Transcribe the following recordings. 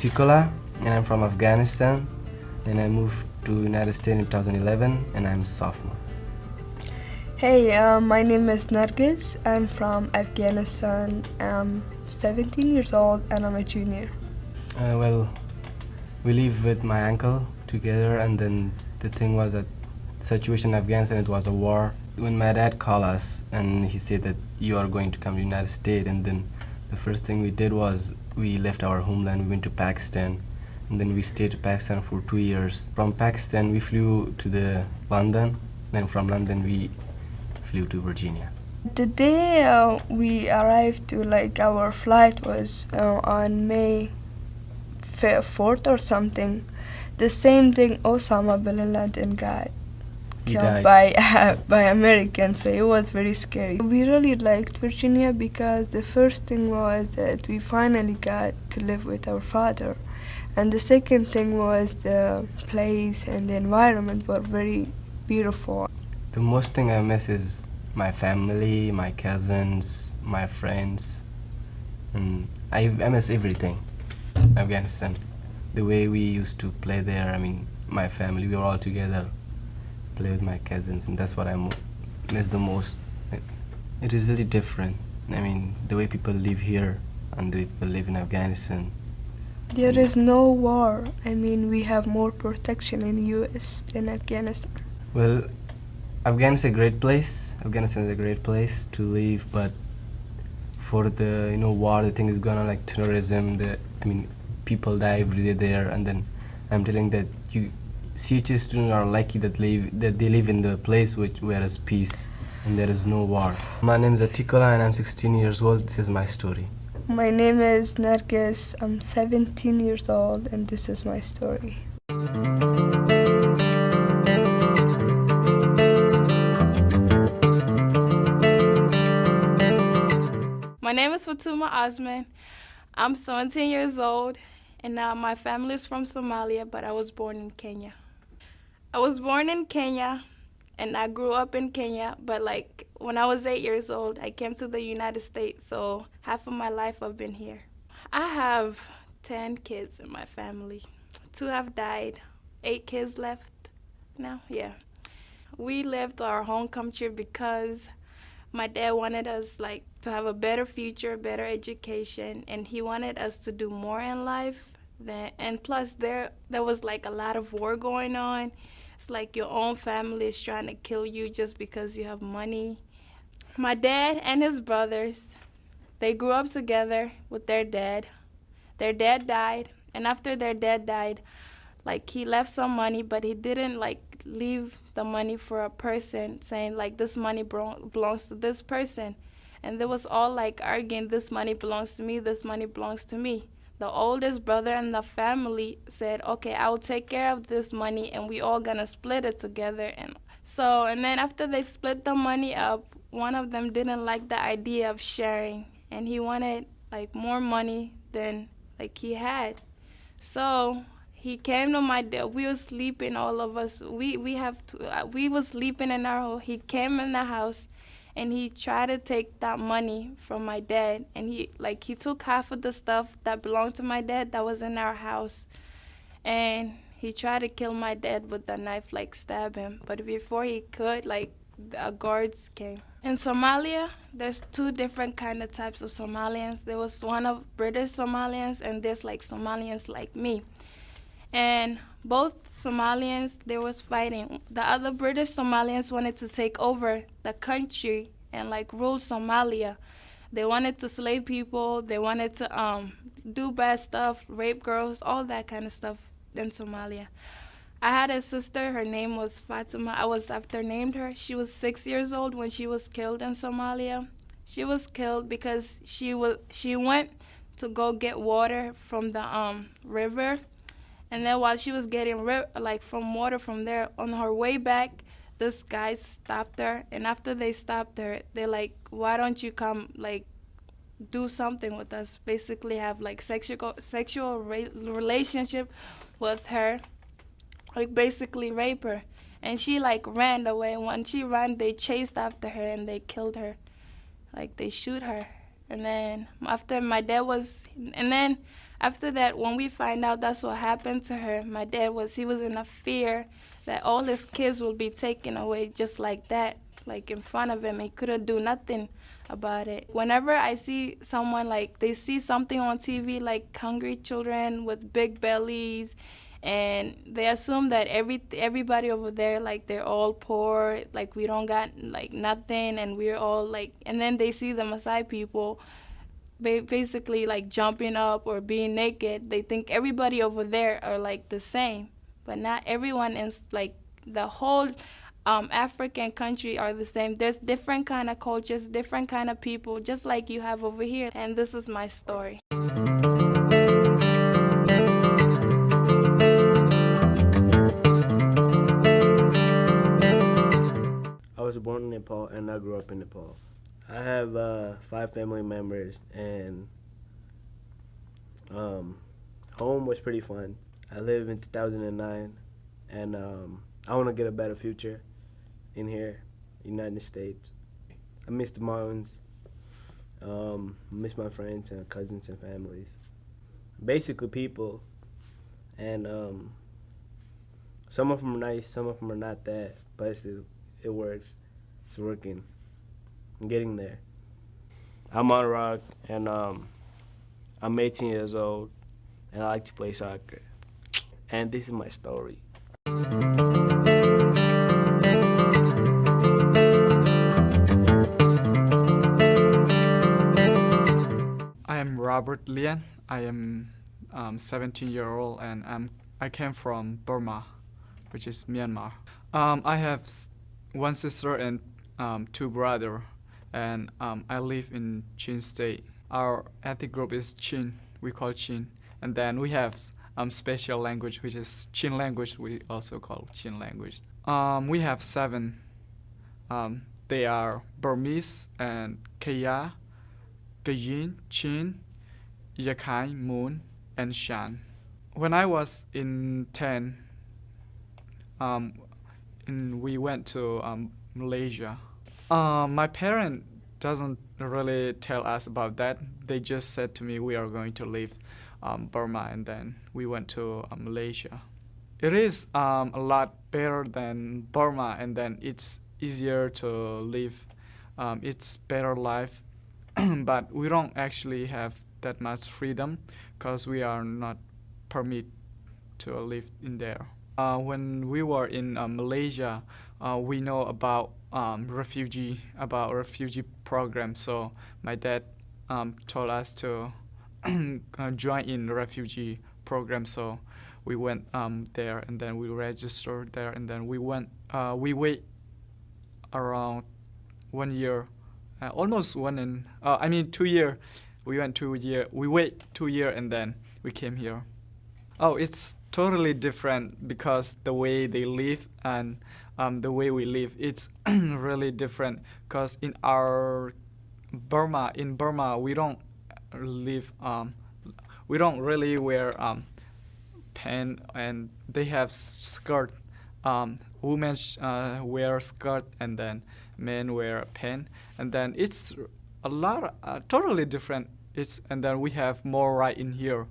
Tikola, and I'm from Afghanistan, and I moved to United States in 2011, and I'm a sophomore. Hey, my name is Nargis. I'm from Afghanistan. I'm 17 years old and I'm a junior. Well, we live with my uncle together, and then the thing was that the situation in Afghanistan, it was a war. When my dad called us and he said that you are going to come to the United States, and then the first thing we did was we left our homeland, we went to Pakistan, and then we stayed in Pakistan for 2 years. From Pakistan we flew to the London, then from London we flew to Virginia. The day we arrived to, our flight was on May 4th or something. The same thing, Osama bin Laden got killed by Americans, so it was very scary. We really liked Virginia because the first thing was that we finally got to live with our father, and the second thing was the place and the environment were very beautiful. The most thing I miss is my family, my cousins, my friends, and I miss everything. Afghanistan, the way we used to play there, I mean, my family, we were all together, play with my cousins, and that's what I miss the most. It is really different. I mean, the way people live here and the way people live in Afghanistan. There is no war. I mean, we have more protection in US than Afghanistan. Well, Afghanistan is a great place. Afghanistan is a great place to live, but for the war, the thing is going on, like terrorism. People die every day there, and then I'm telling that CHS students are lucky that they live in the place where is peace and there is no war. My name is Tikola and I'm 16 years old. This is my story. My name is Nargis. I'm 17 years old, and this is my story. My name is Fatuma Osman. I'm 17 years old, and my family is from Somalia, but I was born in Kenya. I was born in Kenya, and I grew up in Kenya, but when I was 8 years old, I came to the United States, so half of my life I've been here. I have 10 kids in my family. 2 have died, 8 kids left now, yeah. We left our home country because my dad wanted us to have a better future, better education, and he wanted us to do more in life. And plus there was a lot of war going on. It's like your own family is trying to kill you just because you have money. My dad and his brothers, they grew up together with their dad. Their dad died, and after their dad died, he left some money, but he didn't leave the money for a person, saying this money belongs to this person. And they was all arguing, this money belongs to me, this money belongs to me. The oldest brother in the family said, okay, I will take care of this money and we all gonna split it together. And then after they split the money up, one of them didn't like the idea of sharing, and he wanted more money than he had. So he came to my dad. We were sleeping, all of us. We was sleeping in our home. He came in the house, and he tried to take that money from my dad. And he took half of the stuff that belonged to my dad that was in our house, and he tried to kill my dad with a knife, stab him. But before he could, the guards came. In Somalia, there's 2 different kind of types of Somalians. There was one of British Somalians, and there's Somalians like me. And both Somalians, they was fighting. The other British Somalians wanted to take over the country and rule Somalia. They wanted to slave people. They wanted to do bad stuff, rape girls, all that kind of stuff in Somalia. I had a sister. Her name was Fatima. I was after named her. She was 6 years old when she was killed in Somalia. She was killed because she went to go get water from the river. And then while she was getting from water from there, on her way back, this guy stopped her. And after they stopped her, they're why don't you come do something with us? Basically have sexual relationship with her, basically rape her. And she ran away. When she ran, they chased after her and they killed her. They shoot her. And then after my dad was, and then After that, when we find out that's what happened to her, my dad he was in a fear that all his kids will be taken away just like that, like in front of him. He couldn't do nothing about it. Whenever I see someone, like they see something on TV like hungry children with big bellies, and they assume that everybody over there, like they're all poor, like we don't got like nothing, and we're all like, and then they see the Maasai people basically like jumping up or being naked. They think everybody over there are like the same, but not everyone is like the whole African country are the same. There's different kind of cultures, different kind of people, just like you have over here. And this is my story. I was born in Nepal and I grew up in Nepal. I have 5 family members, and home was pretty fun. I lived in 2009, and I want to get a better future in here, United States. I miss the mountains. I miss my friends and cousins and families. Basically people, and some of them are nice, some of them are not that, but it works. It's working. I'm getting there. I'm on rock, and I'm 18 years old, and I like to play soccer. And this is my story. I am Robert Lian. I am 17-year-old, and I came from Burma, which is Myanmar. I have one sister and 2 brothers, and I live in Chin State. Our ethnic group is Chin. We call Chin, and then we have special language, which is Chin language. We also call Chin language. We have 7. They are Burmese and Kaya, Kayin, Chin, Yakai, Moon, and Shan. When I was in 10, we went to Malaysia. My parent doesn't really tell us about that. They just said to me we are going to leave Burma, and then we went to Malaysia. It is a lot better than Burma, and then it's easier to live. It's better life, but we don't actually have that much freedom because we are not permitted to live in there. When we were in Malaysia, we know about refugee program. So my dad told us to join in the refugee program. So we went there, and then we registered there, and then we went. We wait around 1 year, almost 2 year. We went 2 year. We wait 2 year, and then we came here. Oh, it's totally different because the way they live and the way we live, it's really different. Because in Burma, we don't really wear pants, and they have skirt. Women wear skirt, and then men wear pants, and then it's a lot totally different. And then we have more right in here.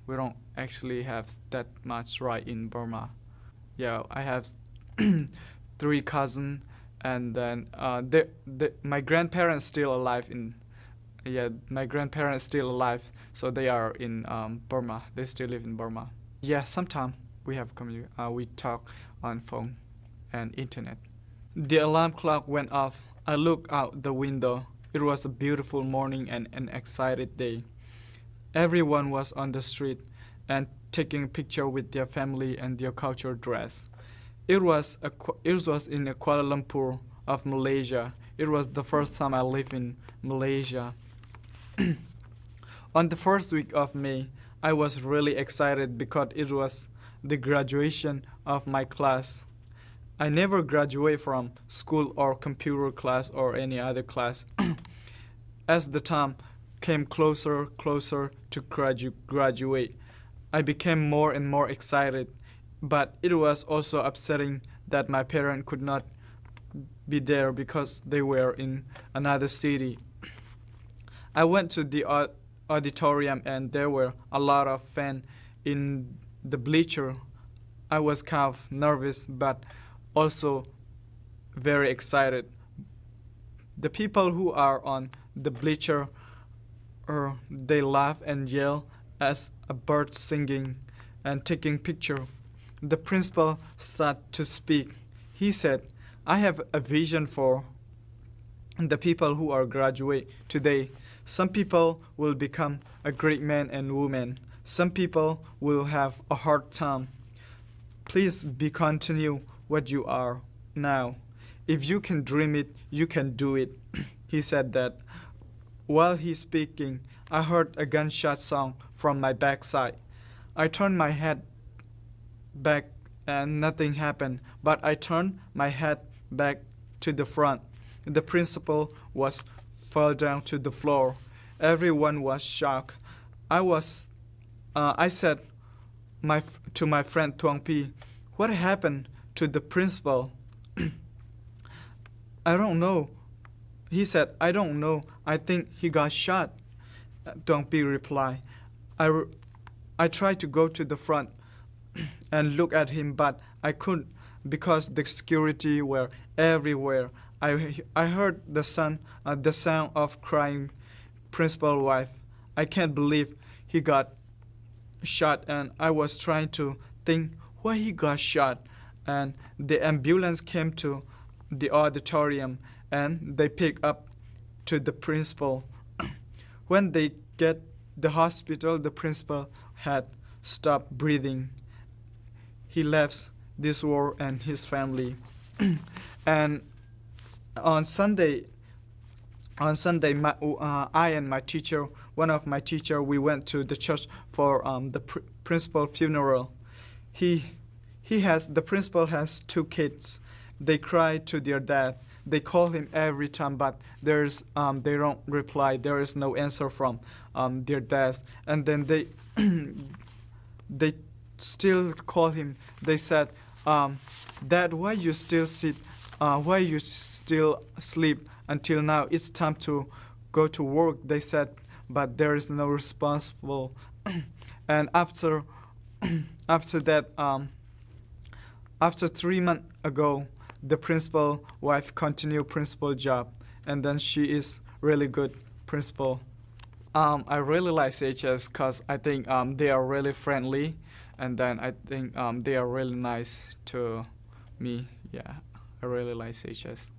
We don't actually have that much right in Burma. Yeah, I have 3 cousins, and then my grandparents still alive my grandparents still alive, so they are in Burma. They still live in Burma. Yeah, sometimes we have we talk on phone and internet. The alarm clock went off. I looked out the window. It was a beautiful morning and an excited day. Everyone was on the street and taking a picture with their family and their cultural dress. It was in Kuala Lumpur of Malaysia. It was the first time I lived in Malaysia. On the first week of May, I was really excited because it was the graduation of my class. I never graduate from school or computer class or any other class. As the time came closer to graduate, I became more and more excited, but it was also upsetting that my parents could not be there because they were in another city. I went to the auditorium, and there were a lot of fans in the bleacher. I was kind of nervous, but also very excited. The people who are on the bleacher, they laugh and yell as a bird singing and taking picture. The principal started to speak. He said, "I have a vision for the people who are graduate today. Some people will become a great man and woman. Some people will have a hard time. Please be continue what you are now. If you can dream it, you can do it." He said that. While he's speaking, I heard a gunshot sound from my backside. I turned my head back and nothing happened, but I turned my head back to the front. The principal was fell down to the floor. Everyone was shocked. I said to my friend Tuang Pi, "What happened to the principal?" "I don't know." He said, "I don't know. I think he got shot." Tuang Pi replied. I tried to go to the front and look at him, but I couldn't because the security were everywhere. I heard the sound of crying principal wife. I can't believe he got shot, and I was trying to think why he got shot. And the ambulance came to the auditorium, and they picked up to the principal. When they get the hospital, the principal had stopped breathing. He left this world and his family. And on Sunday, I and my teacher, one of my teacher, we went to the church for the principal funeral. The principal has 2 kids. They cry to their dad. They call him every time, but they don't reply. There is no answer from their dads. And then they still call him. They said, "Dad, why you still sit? Why you still sleep until now? It's time to go to work." They said, but there is no responsible. And after that, after 3 months ago, the principal wife continued principal job, and then she is really good principal. I really like CHS because I think they are really friendly, and then I think they are really nice to me. Yeah, I really like CHS.